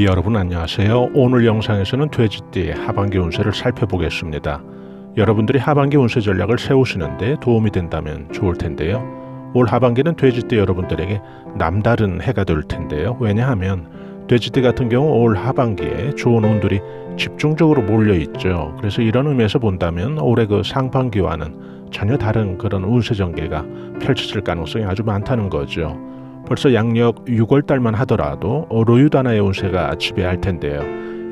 여러분 안녕하세요. 오늘 영상에서는 돼지띠의 하반기 운세를 살펴보겠습니다. 여러분들이 하반기 운세 전략을 세우시는데 도움이 된다면 좋을 텐데요. 올 하반기는 돼지띠 여러분들에게 남다른 해가 될 텐데요. 왜냐하면 돼지띠 같은 경우 올 하반기에 좋은 운들이 집중적으로 몰려있죠. 그래서 이런 의미에서 본다면 올해 그 상반기와는 전혀 다른 그런 운세 전개가 펼쳐질 가능성이 아주 많다는 거죠. 벌써 양력 6월달만 하더라도 로유다나의 운세가 지배할 텐데요.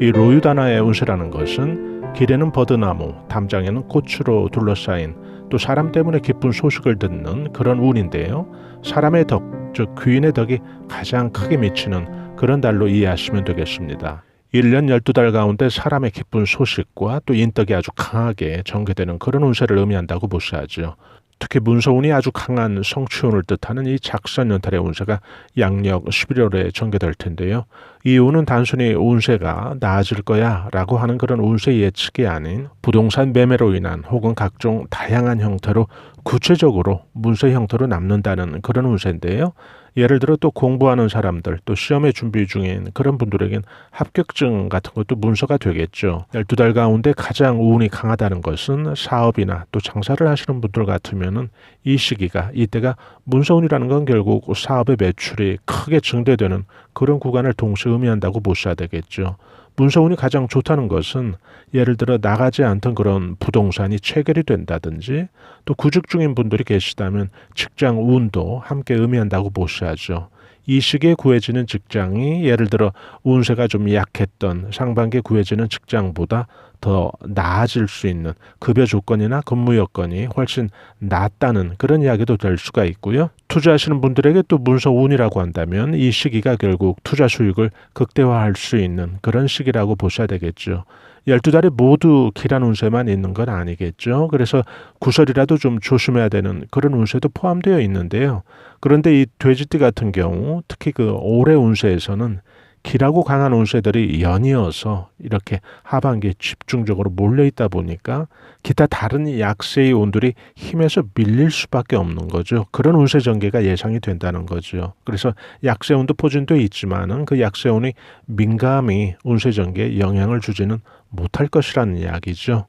이 로유다나의 운세라는 것은 길에는 버드나무, 담장에는 꽃으로 둘러싸인 또 사람 때문에 기쁜 소식을 듣는 그런 운인데요. 사람의 덕, 즉 귀인의 덕이 가장 크게 미치는 그런 달로 이해하시면 되겠습니다. 1년 12달 가운데 사람의 기쁜 소식과 또 인덕이 아주 강하게 전개되는 그런 운세를 의미한다고 보셔야죠. 특히 문서운이 아주 강한 성취운을 뜻하는 이 작선연달의 운세가 양력 11월에 전개될 텐데요. 이 운은 단순히 운세가 나아질 거야 라고 하는 그런 운세 예측이 아닌 부동산 매매로 인한 혹은 각종 다양한 형태로 구체적으로 문서 형태로 남는다는 그런 운세인데요. 예를 들어 또 공부하는 사람들, 또 시험에 준비 중인 그런 분들에겐 합격증 같은 것도 문서가 되겠죠. 12달 가운데 가장 운이 강하다는 것은 사업이나 또 장사를 하시는 분들 같으면은 이 시기가, 이때가 문서운이라는 건 결국 사업의 매출이 크게 증대되는 그런 구간을 동시에 의미한다고 보셔야 되겠죠. 문서운이 가장 좋다는 것은 예를 들어 나가지 않던 그런 부동산이 체결이 된다든지 또 구직 중인 분들이 계시다면 직장 운도 함께 의미한다고 보셔야죠. 이 시기에 구해지는 직장이 예를 들어 운세가 좀 약했던 상반기에 구해지는 직장보다 더 나아질 수 있는 급여 조건이나 근무 여건이 훨씬 낫다는 그런 이야기도 될 수가 있고요. 투자하시는 분들에게 또 문서 운이라고 한다면 이 시기가 결국 투자 수익을 극대화할 수 있는 그런 시기라고 보셔야 되겠죠. 12달이 모두 길한 운세만 있는 건 아니겠죠. 그래서 구설이라도 좀 조심해야 되는 그런 운세도 포함되어 있는데요. 그런데 이 돼지띠 같은 경우 특히 그 올해 운세에서는 길하고 강한 운세들이 연이어서 이렇게 하반기에 집중적으로 몰려있다 보니까 기타 다른 약세의 운들이 힘에서 밀릴 수밖에 없는 거죠. 그런 운세 전개가 예상이 된다는 거죠. 그래서 약세 운도 포진되어 있지만은 그 약세 운이 민감히 운세 전개에 영향을 주지는 못할 것이라는 이야기죠.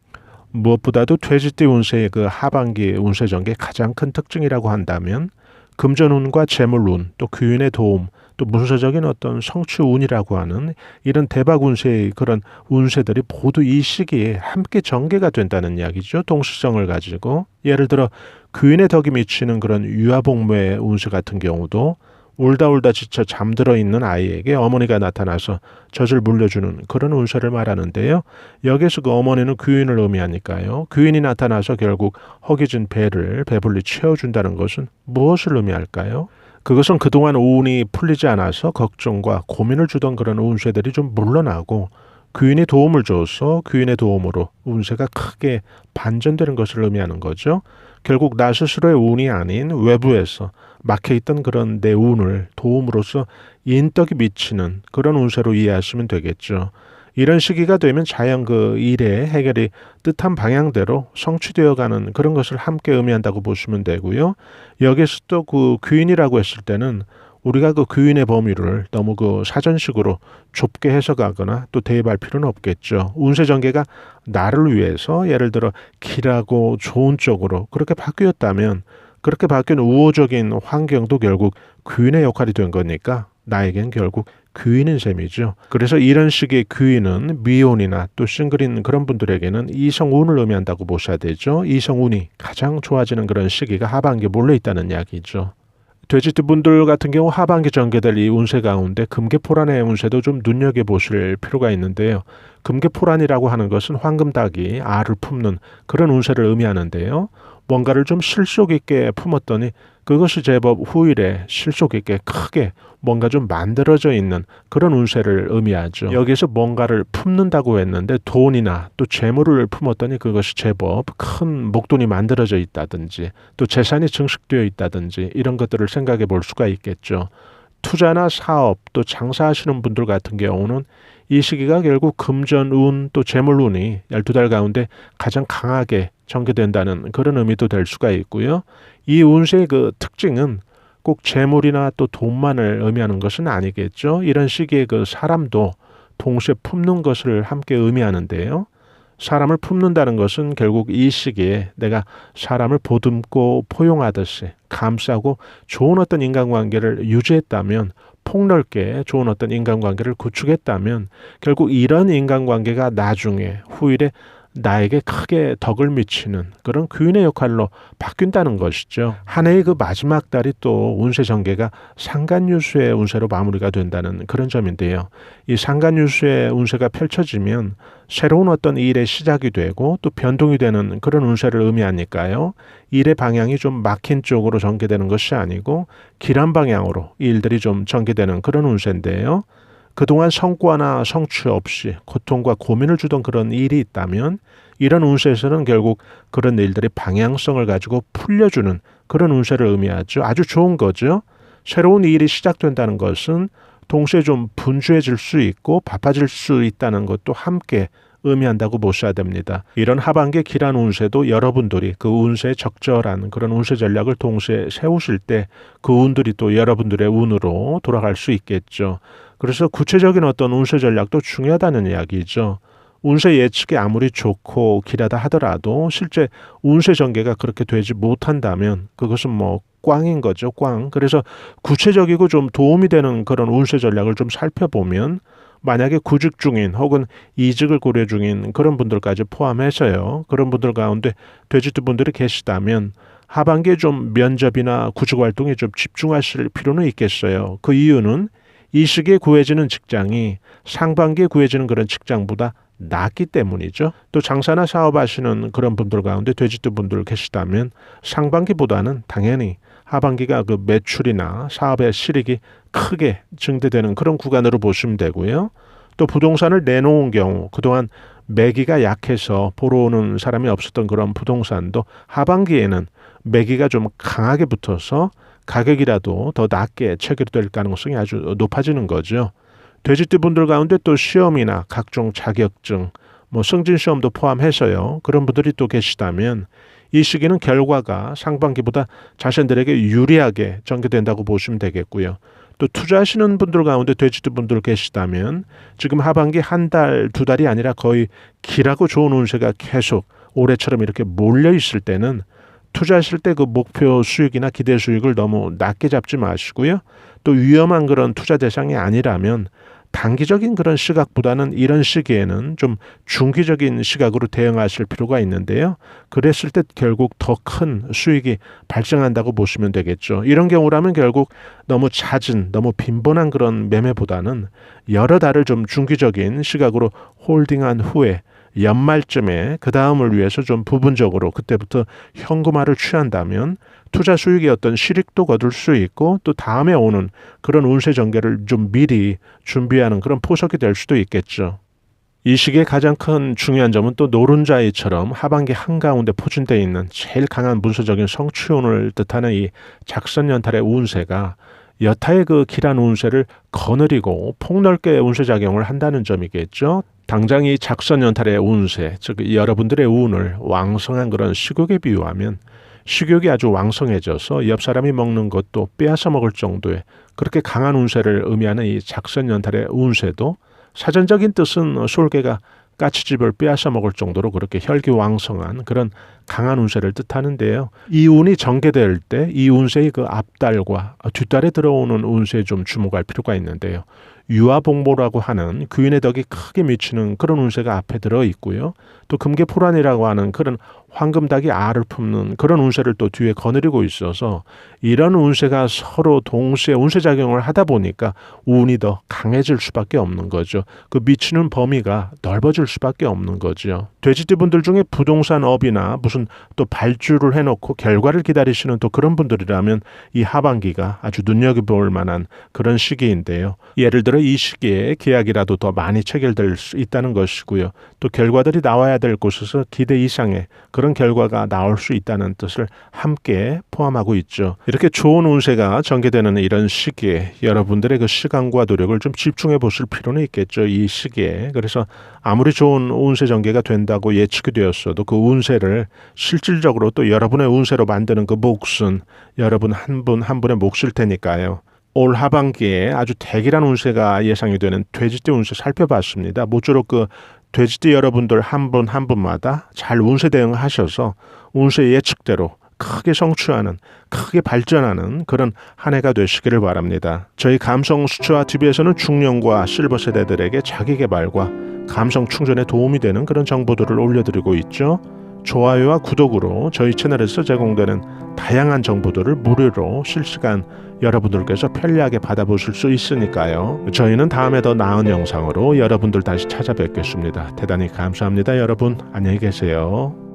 무엇보다도 돼지띠 운세의 그 하반기 운세 전개의 가장 큰 특징이라고 한다면 금전운과 재물운, 또 귀인의 도움, 또 문서적인 어떤 성취운이라고 하는 이런 대박 운세의 그런 운세들이 모두 이 시기에 함께 전개가 된다는 이야기죠. 동시성을 가지고 예를 들어 귀인의 덕이 미치는 그런 유아복무의 운세 같은 경우도 울다 지쳐 잠들어 있는 아이에게 어머니가 나타나서 젖을 물려주는 그런 운세를 말하는데요. 여기서 그 어머니는 귀인을 의미하니까요. 귀인이 나타나서 결국 허기진 배를 배불리 채워준다는 것은 무엇을 의미할까요? 그것은 그동안 운이 풀리지 않아서 걱정과 고민을 주던 그런 운세들이 좀 물러나고 귀인이 도움을 줘서 귀인의 도움으로 운세가 크게 반전되는 것을 의미하는 거죠. 결국 나 스스로의 운이 아닌 외부에서 막혀있던 그런 내 운을 도움으로써 인덕이 미치는 그런 운세로 이해하시면 되겠죠. 이런 시기가 되면 자연 그 일의 해결이 뜻한 방향대로 성취되어가는 그런 것을 함께 의미한다고 보시면 되고요. 여기서 또 그 귀인이라고 했을 때는 우리가 그 귀인의 범위를 너무 그 사전식으로 좁게 해석하거나 또 대입할 필요는 없겠죠. 운세 전개가 나를 위해서 예를 들어 길하고 좋은 쪽으로 그렇게 바뀌었다면 그렇게 바뀐 우호적인 환경도 결국 귀인의 역할이 된 거니까 나에겐 결국 귀인인 셈이죠. 그래서 이런 식의 귀인은 미혼이나 또 싱글인 그런 분들에게는 이성운을 의미한다고 보셔야 되죠. 이성운이 가장 좋아지는 그런 시기가 하반기에 몰려있다는 이야기죠. 돼지띠 분들 같은 경우 하반기 전개될 이 운세 가운데 금계포란의 운세도 좀 눈여겨보실 필요가 있는데요. 금계포란이라고 하는 것은 황금닭이 알을 품는 그런 운세를 의미하는데요. 뭔가를 좀 실속 있게 품었더니 그것이 제법 후일에 실속 있게 크게 뭔가 좀 만들어져 있는 그런 운세를 의미하죠. 여기서 뭔가를 품는다고 했는데 돈이나 또 재물을 품었더니 그것이 제법 큰 목돈이 만들어져 있다든지 또 재산이 증식되어 있다든지 이런 것들을 생각해 볼 수가 있겠죠. 투자나 사업 또 장사하시는 분들 같은 경우는 이 시기가 결국 금전운 또 재물운이 12달 가운데 가장 강하게 전개된다는 그런 의미도 될 수가 있고요. 이 운세의 그 특징은 꼭 재물이나 또 돈만을 의미하는 것은 아니겠죠. 이런 시기에 그 사람도 동시에 품는 것을 함께 의미하는데요. 사람을 품는다는 것은 결국 이 시기에 내가 사람을 보듬고 포용하듯이 감싸고 좋은 어떤 인간관계를 유지했다면, 폭넓게 좋은 어떤 인간관계를 구축했다면 결국 이런 인간관계가 나중에 후일에 나에게 크게 덕을 미치는 그런 귀인의 역할로 바뀐다는 것이죠. 한 해의 그 마지막 달이 또 운세 전개가 상간유수의 운세로 마무리가 된다는 그런 점인데요. 이 상간유수의 운세가 펼쳐지면 새로운 어떤 일의 시작이 되고 또 변동이 되는 그런 운세를 의미하니까요. 일의 방향이 좀 막힌 쪽으로 전개되는 것이 아니고 길한 방향으로 일들이 좀 전개되는 그런 운세인데요. 그동안 성과나 성취 없이 고통과 고민을 주던 그런 일이 있다면 이런 운세에서는 결국 그런 일들이 방향성을 가지고 풀려주는 그런 운세를 의미하죠. 아주 좋은 거죠. 새로운 일이 시작된다는 것은 동시에 좀 분주해질 수 있고 바빠질 수 있다는 것도 함께 의미한다고 보셔야 됩니다. 이런 하반기 길한 운세도 여러분들이 그 운세에 적절한 그런 운세 전략을 동시에 세우실 때 그 운들이 또 여러분들의 운으로 돌아갈 수 있겠죠. 그래서 구체적인 어떤 운세 전략도 중요하다는 이야기죠. 운세 예측이 아무리 좋고 길하다 하더라도 실제 운세 전개가 그렇게 되지 못한다면 그것은 뭐 꽝인 거죠, 꽝. 그래서 구체적이고 좀 도움이 되는 그런 운세 전략을 좀 살펴보면 만약에 구직 중인 혹은 이직을 고려 중인 그런 분들까지 포함해서요. 그런 분들 가운데 돼지띠 분들이 계시다면 하반기에 좀 면접이나 구직 활동에 좀 집중하실 필요는 있겠어요. 그 이유는 이 시기에 구해지는 직장이 상반기에 구해지는 그런 직장보다 낫기 때문이죠. 또 장사나 사업하시는 그런 분들 가운데 돼지띠 분들 계시다면 상반기보다는 당연히 하반기가 그 매출이나 사업의 실익이 크게 증대되는 그런 구간으로 보시면 되고요. 또 부동산을 내놓은 경우 그동안 매기가 약해서 보러 오는 사람이 없었던 그런 부동산도 하반기에는 매기가 좀 강하게 붙어서 가격이라도 더 낮게 체결될 가능성이 아주 높아지는 거죠. 돼지띠 분들 가운데 또 시험이나 각종 자격증, 승진 시험도 포함해서요. 그런 분들이 또 계시다면 이 시기는 결과가 상반기보다 자신들에게 유리하게 전개된다고 보시면 되겠고요. 또 투자하시는 분들 가운데 돼지띠 분들 계시다면 지금 하반기 한 달, 두 달이 아니라 거의 길하고 좋은 운세가 계속 올해처럼 이렇게 몰려 있을 때는 투자하실 때 그 목표 수익이나 기대 수익을 너무 낮게 잡지 마시고요. 또 위험한 그런 투자 대상이 아니라면 단기적인 그런 시각보다는 이런 시기에는 좀 중기적인 시각으로 대응하실 필요가 있는데요. 그랬을 때 결국 더 큰 수익이 발생한다고 보시면 되겠죠. 이런 경우라면 결국 너무 잦은, 너무 빈번한 그런 매매보다는 여러 달을 좀 중기적인 시각으로 홀딩한 후에 연말쯤에 그 다음을 위해서 좀 부분적으로 그때부터 현금화를 취한다면 투자 수익의 어떤 실익도 거둘 수 있고 또 다음에 오는 그런 운세 전개를 좀 미리 준비하는 그런 포석이 될 수도 있겠죠. 이 시기의 가장 큰 중요한 점은 또 노른자이처럼 하반기 한가운데 포진되어 있는 제일 강한 문서적인 성취운을 뜻하는 이 작선연탈의 운세가 여타의 그 길한 운세를 거느리고 폭넓게 운세작용을 한다는 점이겠죠. 당장 이 작선연탈의 운세, 즉 여러분들의 운을 왕성한 그런 식욕에 비유하면 식욕이 아주 왕성해져서 옆 사람이 먹는 것도 빼앗아 먹을 정도의 그렇게 강한 운세를 의미하는 이 작선연탈의 운세도 사전적인 뜻은 솔개가 까치집을 빼앗아 먹을 정도로 그렇게 혈기왕성한 그런 강한 운세를 뜻하는데요. 이 운이 전개될 때 이 운세의 그 앞달과 뒷달에 들어오는 운세에 좀 주목할 필요가 있는데요. 유화복모라고 하는 귀인의 덕이 크게 미치는 그런 운세가 앞에 들어 있고요. 또 금계포란이라고 하는 그런 황금닭이 알을 품는 그런 운세를 또 뒤에 거느리고 있어서 이런 운세가 서로 동시에 운세작용을 하다 보니까 운이 더 강해질 수밖에 없는 거죠. 그 미치는 범위가 넓어질 수밖에 없는 거죠. 돼지띠 분들 중에 부동산 업이나 무슨 또 발주를 해놓고 결과를 기다리시는 또 그런 분들이라면 이 하반기가 아주 눈여겨볼 만한 그런 시기인데요. 예를 들어 이 시기에 계약이라도 더 많이 체결될 수 있다는 것이고요. 또 결과들이 나와야 될 곳에서 기대 이상의 그런 결과가 나올 수 있다는 뜻을 함께 포함하고 있죠. 이렇게 좋은 운세가 전개되는 이런 시기에 여러분들의 그 시간과 노력을 좀 집중해 보실 필요는 있겠죠. 이 시기에. 그래서 아무리 좋은 운세 전개가 된다고 예측이 되었어도 그 운세를 실질적으로 또 여러분의 운세로 만드는 그 몫은 여러분 한 분 한 분의 몫일 테니까요. 올 하반기에 아주 대기란 운세가 예상이 되는 돼지띠 운세 살펴봤습니다. 모쪼록 그 돼지띠 여러분들 한 분 한 분마다 잘 운세 대응하셔서 운세 예측대로 크게 성취하는, 크게 발전하는 그런 한 해가 되시기를 바랍니다. 저희 감성 수초와 TV에서는 중년과 실버 세대들에게 자기 개발과 감성 충전에 도움이 되는 그런 정보들을 올려드리고 있죠. 좋아요와 구독으로 저희 채널에서 제공되는 다양한 정보들을 무료로 실시간 여러분들께서 편리하게 받아보실 수 있으니까요. 저희는 다음에 더 나은 영상으로 여러분들 다시 찾아뵙겠습니다. 대단히 감사합니다. 여러분 안녕히 계세요.